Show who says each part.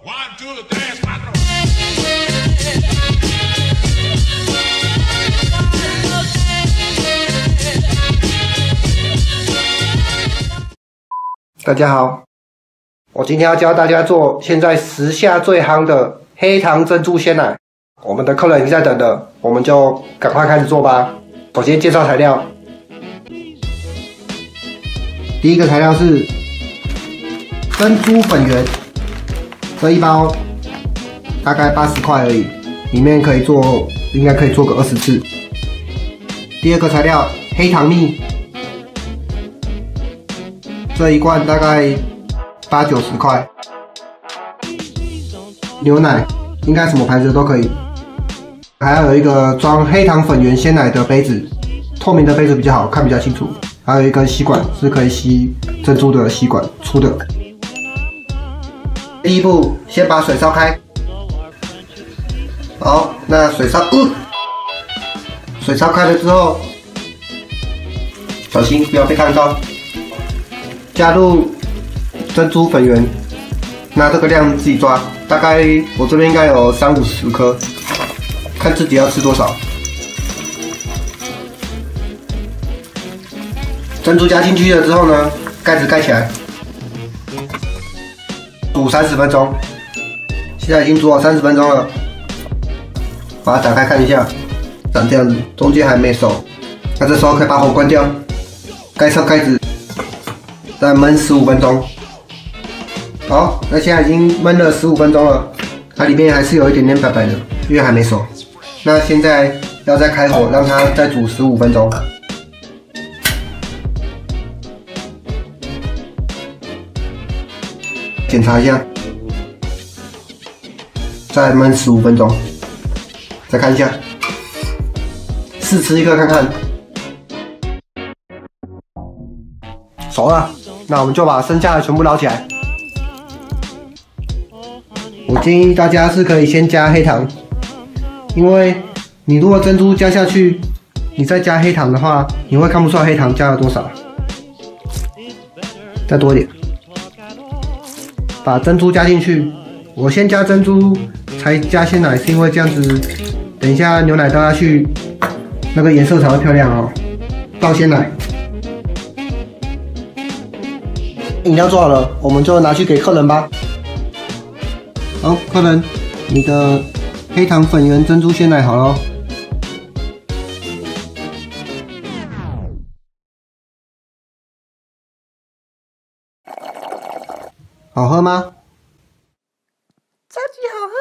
Speaker 1: One, two, tres, cuatro。
Speaker 2: 大家好，我今天要教大家做现在时下最夯的黑糖珍珠鲜奶。我们的客人已经在等了，我们就赶快开始做吧。首先介绍材料，第一个材料是珍珠粉圆，这一包大概80块而已，里面可以做，应该可以做个20次。第二个材料黑糖蜜。这一罐大概80-90块，牛奶应该什么牌子的都可以，还要有一个装黑糖粉圆鲜奶的杯子，透明的杯子比较好看，比较清楚。还有一根吸管是可以吸珍珠的吸管，粗的。第一步，先把水烧开。好，那水烧开了之后，小心不要被烫到。加入珍珠粉圆，那这个量自己抓，大概我这边应该有30-50颗，看自己要吃多少。珍珠加进去了之后呢，盖子盖起来，煮30分钟。现在已经煮好30分钟了，把它打开看一下，长这样子，中间还没熟。那这时候可以把火关掉，盖上盖子。再焖15分钟。好，那现在已经焖了15分钟了，它里面还是有一点点白白的，因为还没熟。那现在要再开火，让它再煮15分钟。检查一下，再焖15分钟，再看一下，试吃一个看看。熟了。那我们就把剩下的全部捞起来。我建议大家是可以先加黑糖，因为你如果珍珠加下去，你再加黑糖的话，你会看不出来黑糖加了多少。再多一点，把珍珠加进去。我先加珍珠，才加鲜奶，是因为这样子，等一下牛奶倒下去，那个颜色才会漂亮哦。倒鲜奶。饮料做好了，我们就拿去给客人吧。好，客人，你的黑糖粉圆珍珠鲜奶好了。好喝吗？
Speaker 3: 超级好喝。